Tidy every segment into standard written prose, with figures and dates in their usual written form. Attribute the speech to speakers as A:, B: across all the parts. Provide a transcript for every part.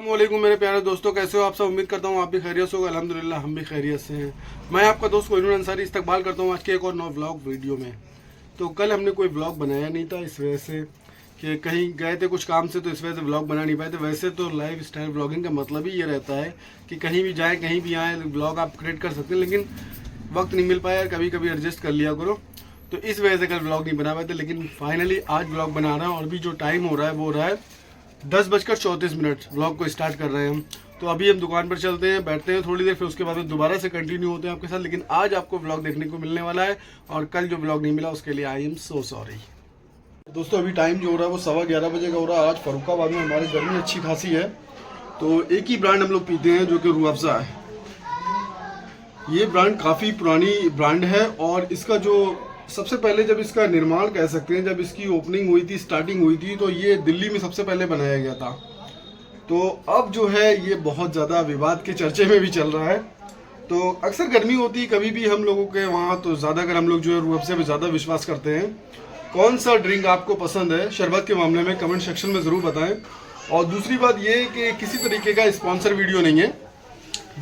A: अस्सलामुअलैकुम मेरे प्यारे दोस्तों, कैसे हो आप सब। उम्मीद करता हूँ आप भी खैरियत से हो। अल्हम्दुलिल्लाह हम भी खैरियत से हैं। मैं आपका दोस्त कोहिनूर अंसारी इस्तकबाल करता हूँ आज के एक और नौ व्लॉग वीडियो में। तो कल हमने कोई व्लॉग बनाया नहीं था इस वजह से कि कहीं गए थे कुछ काम से, तो इस वजह से व्लॉग बना नहीं पाए थे। वैसे तो लाइफ स्टाइल व्लॉगिंग का मतलब ही ये रहता है कि कहीं भी जाएँ कहीं भी आएँ व्लॉग आप क्रिएट कर सकते हैं, लेकिन वक्त नहीं मिल पाया, कभी कभी एडजस्ट कर लिया करो। तो इस वजह से कल व्लॉग नहीं बना पाए थे, लेकिन फाइनली आज व्लॉग बना रहा हूँ। और भी जो टाइम हो रहा है वो हो रहा है 10:34 व्लॉग को स्टार्ट कर रहे हैं हम। तो अभी हम दुकान पर चलते हैं, बैठते हैं थोड़ी देर, फिर उसके बाद में दोबारा से कंटिन्यू होते हैं आपके साथ। लेकिन आज आपको व्लॉग देखने को मिलने वाला है और कल जो व्लॉग नहीं मिला उसके लिए आई एम सो सॉरी। दोस्तों अभी टाइम जो हो रहा है वो 11:15 बजे का हो रहा है। आज फरुखाबाद में हमारी गर्मी अच्छी खासी है, तो एक ही ब्रांड हम लोग पीते हैं जो कि रूह अफ़ज़ा है। ये ब्रांड काफ़ी पुरानी ब्रांड है और इसका जो सबसे पहले जब इसका निर्माण कह सकते हैं, जब इसकी ओपनिंग हुई थी, स्टार्टिंग हुई थी, तो ये दिल्ली में सबसे पहले बनाया गया था। तो अब जो है ये बहुत ज़्यादा विवाद के चर्चे में भी चल रहा है। तो अक्सर गर्मी होती है कभी भी हम लोगों के वहाँ, तो ज़्यादातर हम लोग जो है रूह अफ़ज़ा पे ज़्यादा विश्वास करते हैं। कौन सा ड्रिंक आपको पसंद है शरबत के मामले में कमेंट सेक्शन में ज़रूर बताएँ। और दूसरी बात ये कि किसी तरीके का स्पॉन्सर वीडियो नहीं है,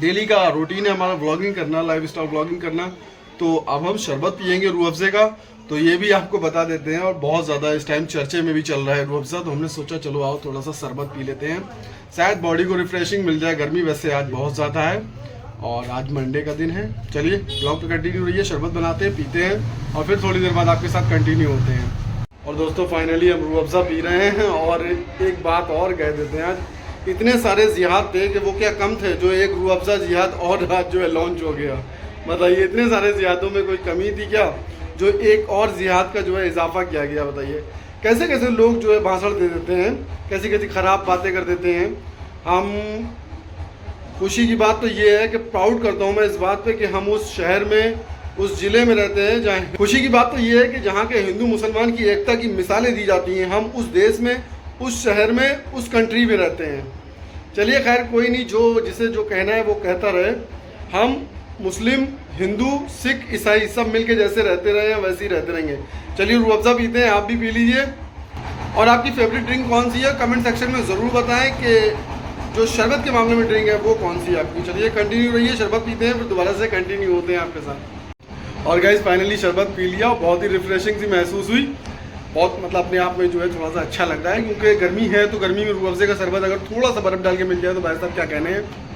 A: डेली का रूटीन है हमारा व्लॉगिंग करना, लाइफ स्टाइल व्लॉगिंग करना। तो अब हम शरबत पियेंगे रूह अफ़ज़े का, तो ये भी आपको बता देते हैं। और बहुत ज़्यादा इस टाइम चर्चे में भी चल रहा है रूह अफ़ज़ा, तो हमने सोचा चलो आओ थोड़ा सा शरबत पी लेते हैं, शायद बॉडी को रिफ्रेशिंग मिल जाए। गर्मी वैसे आज बहुत ज़्यादा है और आज मंडे का दिन है। चलिए ब्लॉग पे कंटिन्यू रहिए, शरबत बनाते हैं, पीते हैं और फिर थोड़ी देर बाद आपके साथ कंटिन्यू होते हैं। और दोस्तों फाइनली हम रूह अफ़ज़ा पी रहे हैं। और एक बात और कह देते हैं, आज इतने सारे जिहाद थे कि वो क्या कम थे, जो एक रूह अफ़ज़ा जिहाद और आज जो है लॉन्च हो गया। बताइए इतने सारे जिहादों में कोई कमी थी क्या, जो एक और जिहाद का जो है इजाफा किया गया। बताइए कैसे कैसे लोग जो है भाषण दे देते हैं, कैसी कैसी ख़राब बातें कर देते हैं। हम खुशी की बात तो ये है कि प्राउड करता हूँ मैं इस बात पे कि हम उस शहर में, उस ज़िले में रहते हैं जहाँ, खुशी की बात तो ये है कि जहाँ के हिंदू मुसलमान की एकता की मिसालें दी जाती हैं, हम उस देश में, उस शहर में, उस कंट्री में रहते हैं। चलिए खैर कोई नहीं, जो जिसे जो कहना है वो कहता रहे। हम मुस्लिम, हिंदू, सिख, ईसाई सब मिलके जैसे रहते रहे हैं वैसे ही रहते रहेंगे। चलिए रूह अफ़ज़ा पीते हैं, आप भी पी लीजिए। और आपकी फेवरेट ड्रिंक कौन सी है कमेंट सेक्शन में ज़रूर बताएं कि जो शरबत के मामले में ड्रिंक है वो कौन सी है आपकी। चलिए कंटिन्यू रहिए, शरबत पीते हैं, फिर दोबारा से कंटिन्यू होते हैं आपके साथ। और गाइस फाइनली शरबत पी लिया, बहुत ही रिफ्रेशिंग सी महसूस हुई। बहुत मतलब अपने आप में जो है थोड़ा सा अच्छा लग रहा है, क्योंकि गर्मी है तो गर्मी में रूह अफ़ज़े का शरबत अगर थोड़ा सा बर्फ़ डाल के मिल जाए तो भाई साहब क्या कहने हैं।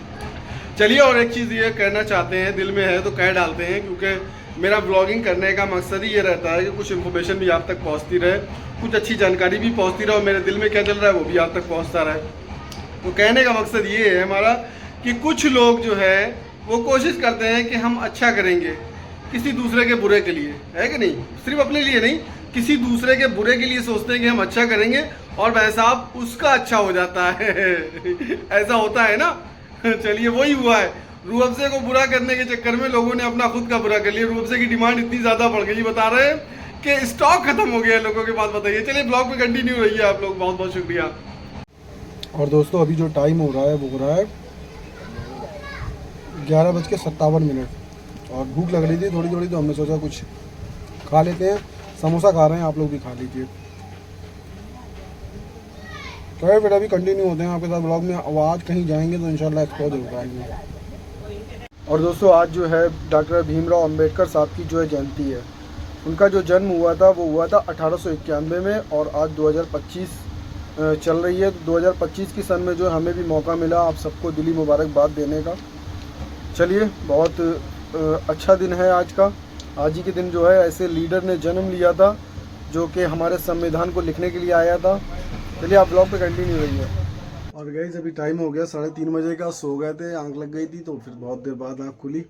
A: चलिए और एक चीज़ ये कहना चाहते हैं, दिल में है तो कह डालते हैं, क्योंकि मेरा ब्लॉगिंग करने का मकसद ही ये रहता है कि कुछ इन्फॉर्मेशन भी आप तक पहुंचती रहे, कुछ अच्छी जानकारी भी पहुंचती रहे और मेरे दिल में क्या चल रहा है वो भी आप तक पहुंचता रहे। तो कहने का मकसद ये है हमारा कि कुछ लोग जो है वो कोशिश करते हैं कि हम अच्छा करेंगे किसी दूसरे के बुरे के लिए, है कि नहीं, सिर्फ अपने लिए नहीं, किसी दूसरे के बुरे के लिए सोचते हैं कि हम अच्छा करेंगे और भाई साहब उसका अच्छा हो जाता है। ऐसा होता है ना। चलिए वही हुआ है, रूह अफ़ज़े को बुरा करने के चक्कर में लोगों ने अपना खुद का बुरा कर लिया। रूह अफ़ज़े की डिमांड इतनी ज़्यादा बढ़ गई, बता रहे हैं कि स्टॉक खत्म हो गया लोगों के पास। बताइए चलिए ब्लॉग पे कंटिन्यू रहिए आप लोग, बहुत बहुत शुक्रिया। और दोस्तों अभी जो टाइम हो रहा है वो हो रहा है 11:57 और भूख लग रही थी थोड़ी थोड़ी, तो हमने सोचा कुछ खा लेते हैं। समोसा खा रहे हैं, आप लोग भी खा लीजिए। तो फिर अभी कंटिन्यू होते हैं आपके साथ ब्लॉग में। अब आज कहीं जाएंगे तो इंशाल्लाह एक्सप्लोर जरूर करेंगे। और दोस्तों आज जो है डॉक्टर भीमराव अंबेडकर साहब की जो है जयंती है। उनका जो जन्म हुआ था वो हुआ था 1891 में और आज 2025 चल रही है। तो 2025 की सन में जो हमें भी मौका मिला आप सबको दिली मुबारकबाद देने का। चलिए बहुत अच्छा दिन है आज का। आज ही के दिन जो है ऐसे लीडर ने जन्म लिया था जो कि हमारे संविधान को लिखने के लिए आया था। चलिए आप ब्लॉग पे कंटिन्यू रहिए। और गाइस अभी टाइम हो गया 3:30 बजे का, सो गए थे, आंख लग गई थी, तो फिर बहुत देर बाद आंख खुली,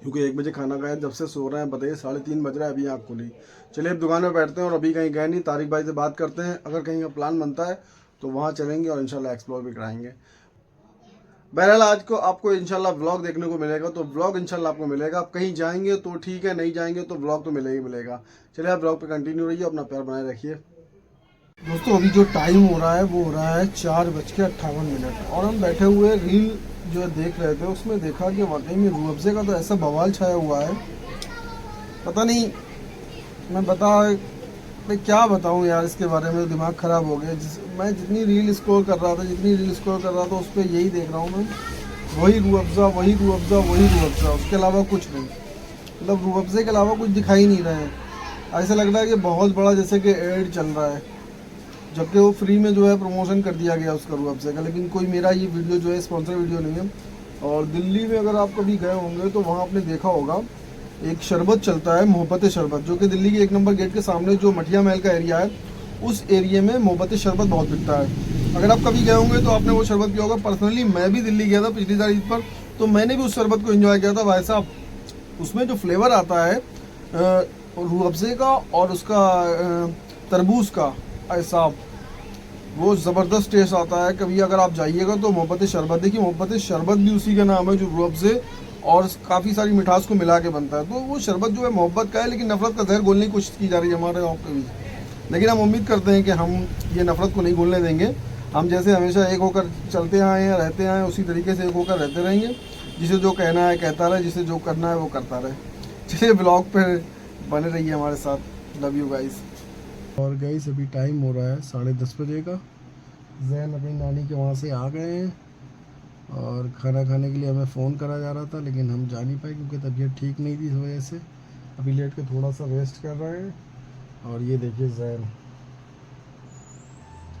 A: क्योंकि 1 बजे खाना खाया, जब से सो रहे हैं बताइए 3:30 बज रहा है, अभी आंख खुली। चलिए अब दुकान में बैठते हैं और अभी कहीं गए नहीं, तारिक भाई से बात करते हैं, अगर कहीं का प्लान बनता है तो वहाँ चलेंगे और इंशाल्लाह एक्सप्लोर भी कराएंगे। बहरहाल आज को आपको इंशाल्लाह व्लॉग देखने को मिलेगा, तो व्लॉग इंशाल्लाह आपको मिलेगा। आप कहीं जाएंगे तो ठीक है, नहीं जाएंगे तो व्लॉग तो मिलेगा ही मिलेगा। चलिए आप व्लॉग पे कंटिन्यू रहिए, अपना प्यार बनाए रखिए। दोस्तों अभी जो टाइम हो रहा है वो हो रहा है 4:58 और हम बैठे हुए रील जो देख रहे थे, उसमें देखा कि वाकई में रूह अफ़ज़े का तो ऐसा बवाल छाया हुआ है, पता नहीं मैं मैं क्या बताऊं यार इसके बारे में, दिमाग ख़राब हो गया। मैं जितनी रील स्क्रॉल कर रहा था उस पर यही देख रहा हूँ मैं, वही रूह अफ़ज़ा, वही रूह अफ़ज़ा, वही रूह अफ़ज़ा, उसके अलावा कुछ नहीं। मतलब रूह अफ़ज़े के अलावा कुछ दिखाई नहीं रहा है। ऐसा लग रहा है कि बहुत बड़ा जैसे कि एड चल रहा है, जबकि वो फ्री में जो है प्रमोशन कर दिया गया उसका रूह अफ़ज़े का। लेकिन कोई मेरा ये वीडियो जो है स्पॉन्सर वीडियो नहीं है। और दिल्ली में अगर आप कभी गए होंगे तो वहाँ आपने देखा होगा एक शरबत चलता है, मोहब्बत शरबत, जो कि दिल्ली के 1 नंबर गेट के सामने जो मठिया महल का एरिया है, उस एरिया में मोहब्बत शरबत बहुत बिकता है। अगर आप कभी गए होंगे तो आपने वो शरबत पिया होगा। पर्सनली मैं भी दिल्ली गया था पिछली साल ईद पर, तो मैंने भी उस शरबत को एंजॉय किया था। भाई साहब उसमें जो फ्लेवर आता है रूह अफ़ज़े का और उसका तरबूज का, भाई साहब वो ज़बरदस्त टेस्ट आता है। कभी अगर आप जाइएगा तो मोहब्बत शरबत देखिए, मोहब्बत शरबत भी उसी का नाम है जो रूह अफ़ज़े और काफ़ी सारी मिठास को मिला के बनता है। तो वो शरबत जो है मोहब्बत का है, लेकिन नफ़रत का जहर घोलने की कोशिश की जा रही है हमारे गाँव के बीच। लेकिन हम उम्मीद करते हैं कि हम ये नफ़रत को नहीं घोलने देंगे। हम जैसे हमेशा एक होकर चलते आए हैं, रहते आए हैं, उसी तरीके से एक होकर रहते रहेंगे। जिसे जो कहना है कहता रहे, जिसे जो करना है वो करता रहे। चलिए ब्लॉग पे बने रहिए हमारे साथ। Love you guys. और गाइस अभी टाइम हो रहा है 10:30 बजे का। जैन अपनी नानी के वहाँ से आ गए हैं और खाना खाने के लिए हमें फ़ोन करा जा रहा था, लेकिन हम जा नहीं पाए क्योंकि तबीयत ठीक नहीं थी, इस वजह से अभी लेट के थोड़ा सा रेस्ट कर रहे हैं। और ये देखिए जैन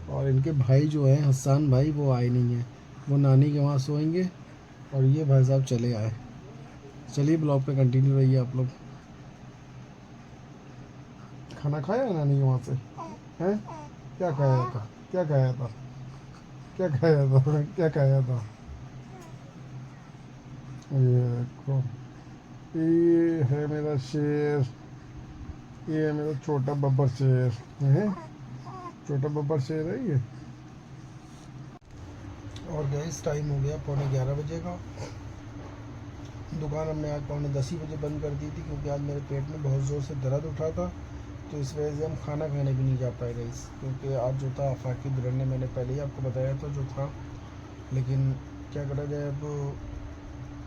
A: और इनके भाई जो हैं हसन भाई, वो आए नहीं हैं, वो नानी के वहाँ सोएंगे। और ये भाई साहब चले आए। चलिए ब्लॉग पे कंटिन्यू रहिए आप लोग। खाना खाया है नानी के वहाँ से? हैं? क्या खाया था? क्या खाया था? क्या खाया था? क्या खाया था? ये देखो, ये है मेरा शेर, ये है मेरा छोटा बब्बर शेर है, छोटा बब्बर शेर है ये। और गैस टाइम हो गया 11:15 बजे का। दुकान हमने आज 9:45 बजे बंद कर दी थी क्योंकि आज मेरे पेट में बहुत ज़ोर से दर्द उठा था, तो इस वजह से हम खाना खाने भी नहीं जा पाए गैस। क्योंकि आज जो था आफाकी दुल्हन ने, मैंने पहले ही आपको बताया था जो था, लेकिन क्या करा जाए, अब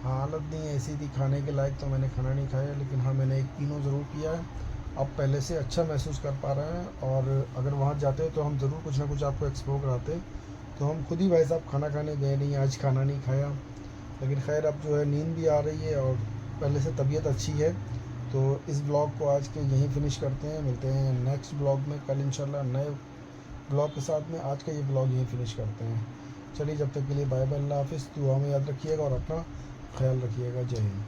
A: हालत नहीं ऐसी थी खाने के लायक, तो मैंने खाना नहीं खाया। लेकिन हाँ मैंने एक तीनों ज़रूर पिया है, अब पहले से अच्छा महसूस कर पा रहे हैं। और अगर वहाँ जाते तो हम ज़रूर कुछ ना कुछ आपको एक्सप्लोर कराते। तो हम खुद ही भाई साहब खाना खाने गए नहीं, आज खाना नहीं खाया। लेकिन खैर अब जो है नींद भी आ रही है और पहले से तबीयत अच्छी है। तो इस ब्लॉग को आज के यहीं फिनिश करते हैं, मिलते हैं नेक्स्ट ब्लॉग में कल इंशाल्लाह नए ब्लॉग के साथ में। आज का ये ब्लॉग यहीं फिनिश करते हैं। चलिए जब तक के लिए बाय बाय, अल्लाह हाफ़िज़। दुआ में याद रखिएगा और अपना ख्याल रखिएगा। जय हिंद।